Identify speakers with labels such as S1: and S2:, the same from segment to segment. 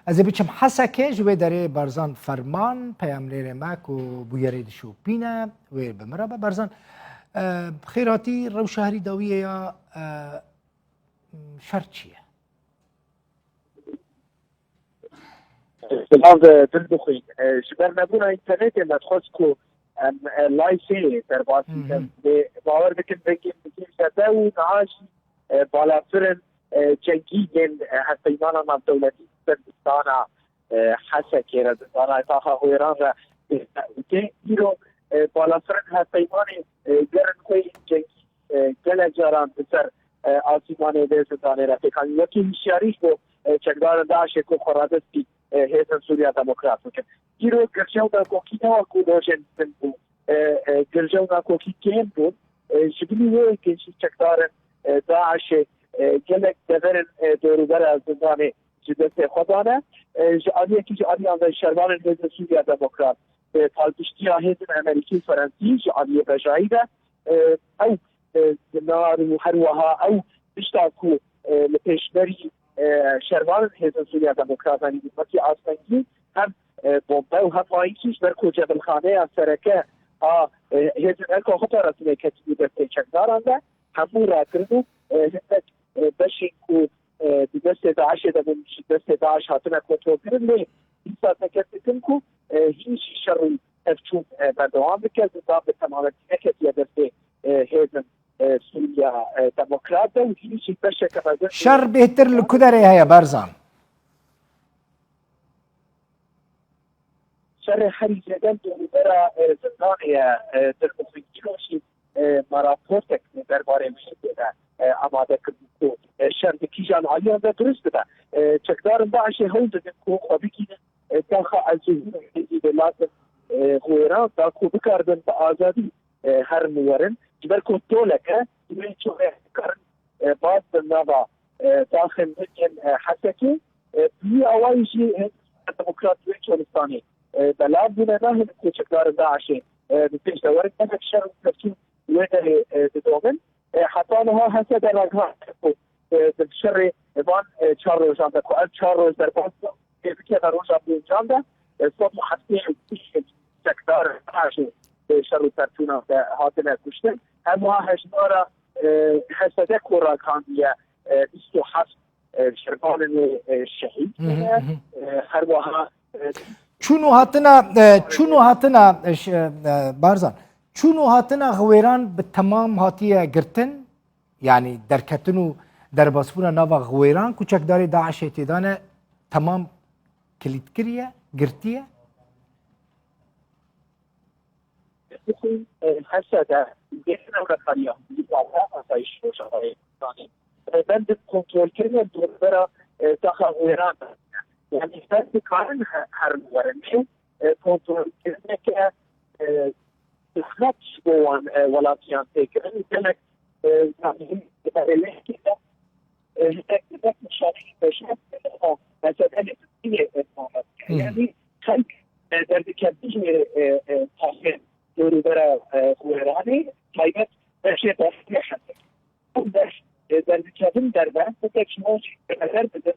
S1: از بچم حسکه جوی داره برزان فرمان پیامنیر مک و بویرید شوپینه و بمره برزان خیراتی رو شهری داویه یا شرط چیه؟
S2: سلام دل بخوید جبر نبونا اینترنت مدخوز که لایسه در باسی باور بکن بگیم شده و نعاش بالافرن جنگی بین حسیمان هم دولتی سردستان حسکه ردستان اتاقا غیران را ایرو بالافرن حسیمان گرن خوی جنگی گل جاران بسر آسیمان دستانه را فکران یکی هشیاریش بو چکدار داعش که خورادستی هیزن سوریا دموکرات بکن ایرو گرچه دا کوکی نوا کودوشن بو گرچه دا کوکی کیم بود جبلی وی که چکدار داعش گلک دورن دوروبر از زندان جدت خودانه جعالیه که جعالی آن شروان هیزن سوریا دموکرات پالپشتی هیزن امریکی فرانسی جعالیه بجایده او نار و هروها او بشتاکو لپیشبری شروان هیزن سوریا دموکراتانی دیمتی آسمنگی هم بومبه و هم آینکیش در کجا بالخانه از سرکه هیزن الکو خطا رسمه کتیبی دسته چکدارانده همون را کردو بشین که دست داعش دمون دست داعش هاتنا کنترل کرد لی این ساعت نکتیتن که هیچ شروع افچون بردوام بکرد و به تمامتی نکتی دسته هیزن سوریا دموکرات و هیچ بشه که
S1: شر بهتر لکدره هیا برزان
S2: شر حری جدن دوباره زندان در مخیجیروشی مراپورتک درباره میشه آماده کردن شر بکیجان آلیان ده درست ده چکدارم داعش هون دادن که خوابی که داخل از جهوری لازم غیران دا که بکردن با آزادی هر موارن جبر که طولکه جبر چوه کرن باز نوا داخل مجن حسكي بي اوايجي ديمقراطيه كردستاني بلاد بنا ناهي كشكدار داعش بتيجي دورت انك شر تفكير وين تدومن حتى انها هسه رجعت بالشر ايضا تشارلز عند كوال تشارلز در باز كيف كده روج عبد جاندا صوت محسين شكدار داعش شر ترتونا هاتنا كشتن اما هشدارا حسده كورا كانديه 27 شرقان الشهيد هر وها
S1: چونو هاتنا بارزان چونو هاتنا غویران به تمام هاتیه گرتن یعنی درکتنو در باسپورا ناوا غویران کوچکداری داعش اعتدانه تمام کلید کریه گرتیه
S2: حسده گرتن رقاریه دیوارها آسایش روشنهای بند کنترل کردن دوربرا داخل غیران یعنی بند کارن هر ورنه کنترل کردن که خط بوان ولاتیان تکرن دلک یعنی برای که هدک مشارکت بشه مثلا نتیجه اتمامات یعنی خلق در دکتری تاخیر دوربرا غیرانی تایبت بشه دستی حتی اون دست در ذكرهم دربان تكشموش بنظر بدن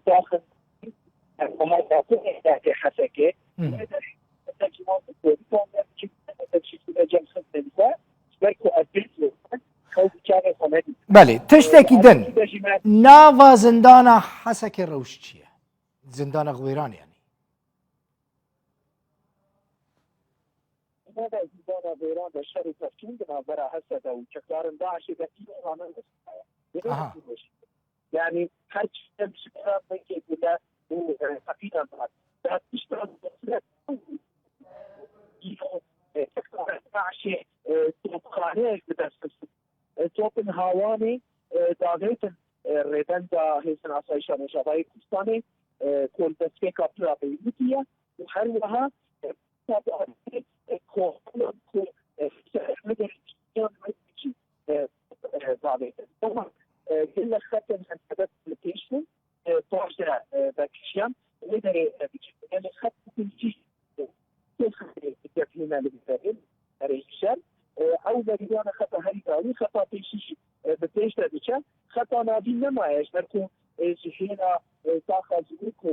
S2: داخل المهاجرات تحت حسكه تكشموش بودن تكشف جمع خدمة بركو أدرس خوف كان خمدي
S1: بله تشتكي دن ناوا زندان حسكه روش چیه زندان غویران يعني
S2: هذا زندان غيران الشر تفكين بنظرة هسه وشكدار داعش ذكي أنا يعني هر شيء بشكل ممكن ولا هو سفينة بعد تشتغل شكدار داعش توقعه بدرس توبن هواني داغيت ريدن دا هيسن عصايشة مشابهة كستاني كل تسكيك أبلا بيوتية وحروها كل خط من حدث لوكيشن طاشة باكشيان وده يعني خط كل شيء كيف التكليم اللي بيتعمل ريشان أو بدينا خط هاي داري خط بيشي بتيجي تبيشان خط نادي نما إيش نركو جهينا تاخذ زوجو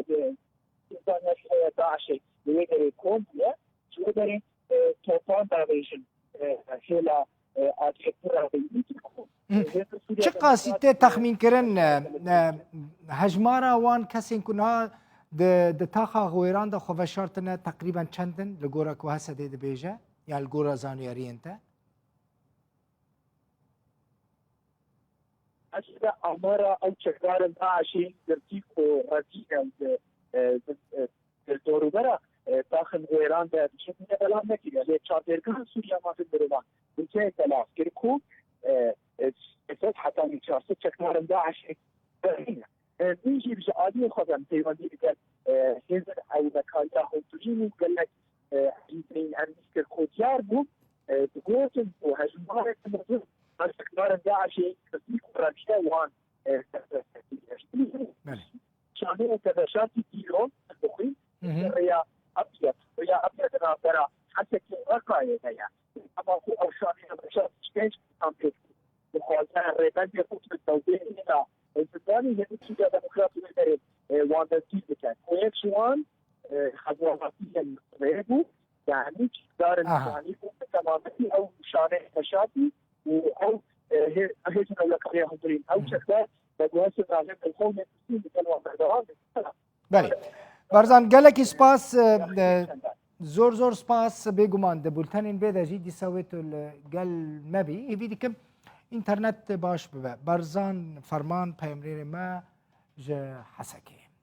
S2: داعش ويدري كومبيا ويدري توفان داويشن هلا أتذكر
S1: چه قاسیته تخمین کردن هجمارا وان کسی کنها د تاخا غویران د خوشارتنه تقریبا چندن لگورا که هسته ده بیجه یا لگورا زانیاری انته
S2: أشياء أمارة أو شكرا داعشين درتيكو رزيقا الدور برا داخل غيران ده بشكل كلام نكيل يعني شاطركان سوريا ما في الدروما بنتهي كلام كيركو اساس حتى من شخص شكرا داعش نيجي بجادي خدم تيواني بقى هذا أو مكايا هوتريني قال لك بين أمريكا كوتيار بو تقولون وهجمات الموضوع شكرا داعش كرامية وان شامل تباشات كيلو الدخول ريا أبيض ناظرة حتى كي رقاية هي أما هو أوشاني تباشات شكاش أمريكا مخالفة الريبان يقوم بالتوزيع إلى الثاني هي تشجع ديمقراطية البلد وان التيكة ويكشوان خدماتيا ريبو يعني دار يعني تماما أو شانه مشاتي أو هيجنا لك عليها هندرين أو شكلها بدواسة راجع القوم المسلمين بكلوا بعدها
S1: بله برزان گلکی سپاس زور سپاس بگمان ده بولتنین بیده جیدی سویتو گل مبی ایویدی کم اینترنت باش ببه برزان فرمان پیامریر ما جه حسکی